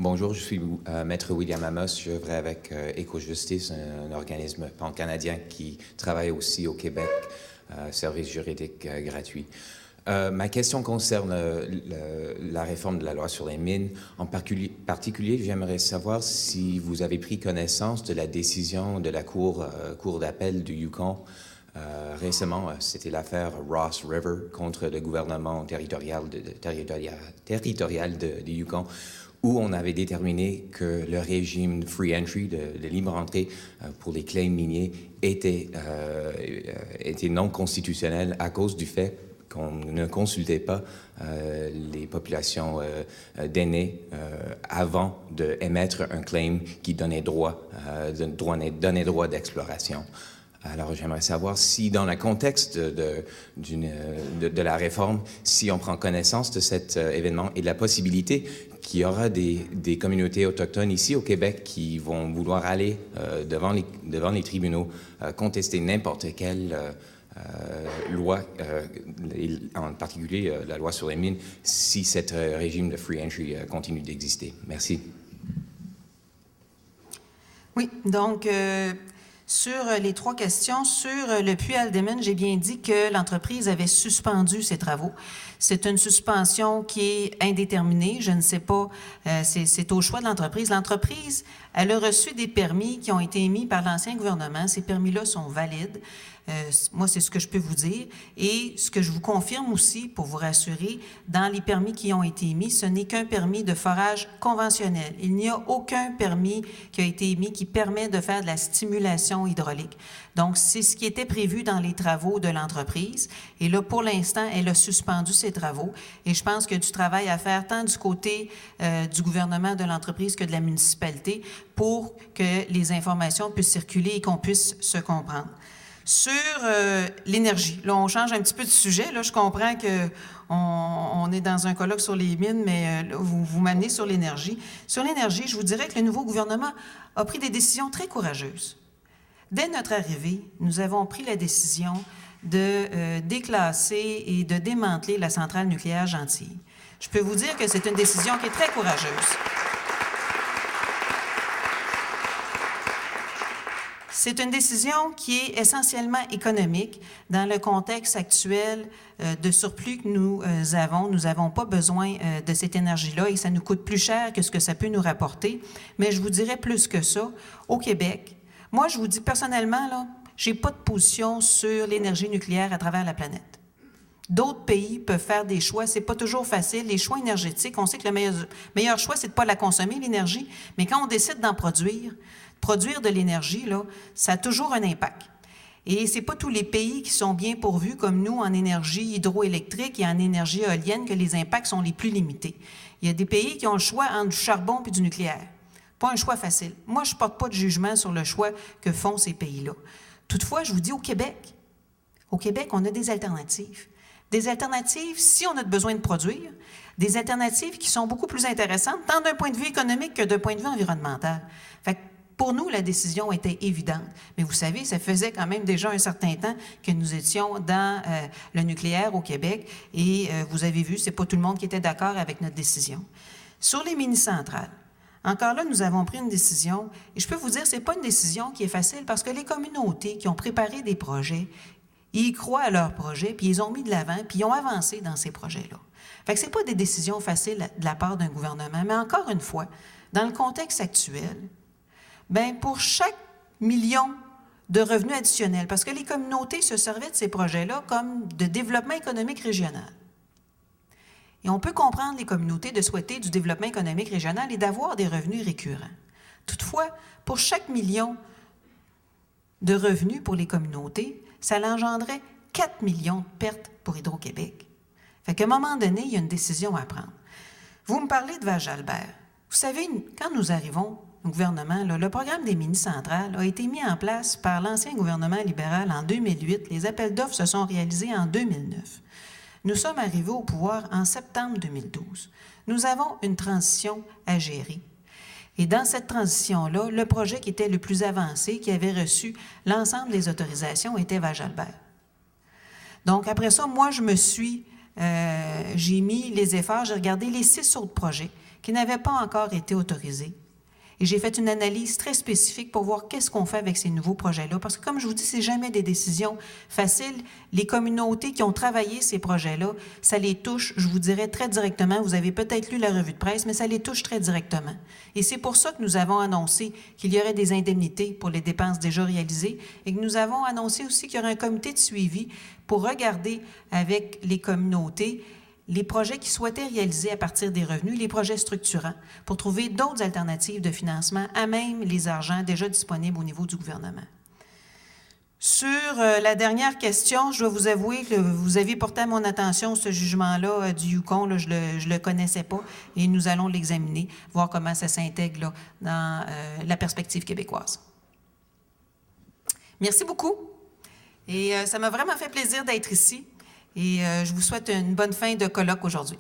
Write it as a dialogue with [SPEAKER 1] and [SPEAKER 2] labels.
[SPEAKER 1] Bonjour, je suis Maître William Amos. Je œuvre avec Éco-Justice, un organisme pan-canadien qui travaille aussi au Québec, service juridique gratuit. Ma question concerne la réforme de la loi sur les mines. En particulier, j'aimerais savoir si vous avez pris connaissance de la décision de la Cour d'appel du Yukon. Récemment, c'était l'affaire Ross River contre le gouvernement territorial du Yukon, où on avait déterminé que le régime free entry, de libre entrée pour les claims miniers, était non constitutionnel à cause du fait qu'on ne consultait pas les populations d'aînés avant d'émettre un claim qui donnait droit d'exploration. Alors, j'aimerais savoir si, dans le contexte de la réforme, si on prend connaissance de cet événement et de la possibilité qu'il y aura des communautés autochtones ici au Québec qui vont vouloir aller devant les tribunaux contester n'importe quelle loi, en particulier la loi sur les mines, si cet régime de free entry continue d'exister. Merci.
[SPEAKER 2] Oui, donc... Sur les 3 questions, sur le puits Haldimand, j'ai bien dit que l'entreprise avait suspendu ses travaux. C'est une suspension qui est indéterminée. Je ne sais pas, c'est au choix de l'entreprise. L'entreprise, elle a reçu des permis qui ont été émis par l'ancien gouvernement. Ces permis-là sont valides. Moi, c'est ce que je peux vous dire. Et ce que je vous confirme aussi, pour vous rassurer, dans les permis qui ont été émis, ce n'est qu'un permis de forage conventionnel. Il n'y a aucun permis qui a été émis qui permet de faire de la stimulation hydraulique. Donc, c'est ce qui était prévu dans les travaux de l'entreprise. Et là, pour l'instant, elle a suspendu ses travaux. Et je pense qu'il y a du travail à faire tant du côté du gouvernement de l'entreprise que de la municipalité pour que les informations puissent circuler et qu'on puisse se comprendre. Sur l'énergie, là, on change un petit peu de sujet. Là, je comprends qu'on est dans un colloque sur les mines, mais là, vous m'amenez sur l'énergie. Sur l'énergie, je vous dirais que le nouveau gouvernement a pris des décisions très courageuses. Dès notre arrivée, nous avons pris la décision de déclasser et de démanteler la centrale nucléaire Gentilly. Je peux vous dire que c'est une décision qui est très courageuse. C'est une décision qui est essentiellement économique dans le contexte actuel de surplus que nous avons. Nous n'avons pas besoin de cette énergie-là et ça nous coûte plus cher que ce que ça peut nous rapporter. Mais je vous dirais plus que ça, au Québec, moi, je vous dis personnellement, là, je n'ai pas de position sur l'énergie nucléaire à travers la planète. D'autres pays peuvent faire des choix. C'est pas toujours facile. Les choix énergétiques, on sait que le meilleur choix, c'est de ne pas la consommer, l'énergie. Mais quand on décide d'en produire de l'énergie, là, ça a toujours un impact. Et c'est pas tous les pays qui sont bien pourvus comme nous en énergie hydroélectrique et en énergie éolienne que les impacts sont les plus limités. Il y a des pays qui ont le choix entre du charbon et du nucléaire. Pas un choix facile. Moi, je porte pas de jugement sur le choix que font ces pays-là. Toutefois, je vous dis, au Québec, on a des alternatives. Des alternatives, si on a besoin de produire, des alternatives qui sont beaucoup plus intéressantes, tant d'un point de vue économique que d'un point de vue environnemental. Fait que pour nous, la décision était évidente. Mais vous savez, ça faisait quand même déjà un certain temps que nous étions dans le nucléaire au Québec et vous avez vu, c'est pas tout le monde qui était d'accord avec notre décision. Sur les mini-centrales, encore là, nous avons pris une décision et je peux vous dire, c'est pas une décision qui est facile parce que les communautés qui ont préparé des projets, ils croient à leurs projets, puis ils ont mis de l'avant, puis ils ont avancé dans ces projets-là. Fait que c'est pas des décisions faciles de la part d'un gouvernement, mais encore une fois, dans le contexte actuel, bien, pour chaque million de revenus additionnels, parce que les communautés se servaient de ces projets-là comme de développement économique régional. Et on peut comprendre les communautés de souhaiter du développement économique régional et d'avoir des revenus récurrents. Toutefois, pour chaque million de revenus pour les communautés, ça engendrait 4 millions de pertes pour Hydro-Québec. Fait qu'à un moment donné, il y a une décision à prendre. Vous me parlez de Val-Jalbert. Vous savez, quand nous arrivons au gouvernement, là, le programme des mini-centrales a été mis en place par l'ancien gouvernement libéral en 2008. Les appels d'offres se sont réalisés en 2009. Nous sommes arrivés au pouvoir en septembre 2012. Nous avons une transition à gérer. Et dans cette transition-là, le projet qui était le plus avancé, qui avait reçu l'ensemble des autorisations, était Val-Jalbert. Donc, après ça, moi, je me suis j'ai mis les efforts, j'ai regardé les 6 autres projets qui n'avaient pas encore été autorisés. Et j'ai fait une analyse très spécifique pour voir qu'est-ce qu'on fait avec ces nouveaux projets-là. Parce que, comme je vous dis, c'est jamais des décisions faciles. Les communautés qui ont travaillé ces projets-là, ça les touche, je vous dirais, très directement. Vous avez peut-être lu la revue de presse, mais ça les touche très directement. Et c'est pour ça que nous avons annoncé qu'il y aurait des indemnités pour les dépenses déjà réalisées et que nous avons annoncé aussi qu'il y aurait un comité de suivi pour regarder avec les communautés les projets qui souhaitaient réaliser à partir des revenus, les projets structurants, pour trouver d'autres alternatives de financement à même les argents déjà disponibles au niveau du gouvernement. Sur la dernière question, je dois vous avouer que vous aviez porté à mon attention ce jugement-là du Yukon, là, je le connaissais pas, et nous allons l'examiner, voir comment ça s'intègre là, dans la perspective québécoise. Merci beaucoup, et ça m'a vraiment fait plaisir d'être ici. Et je vous souhaite une bonne fin de colloque aujourd'hui.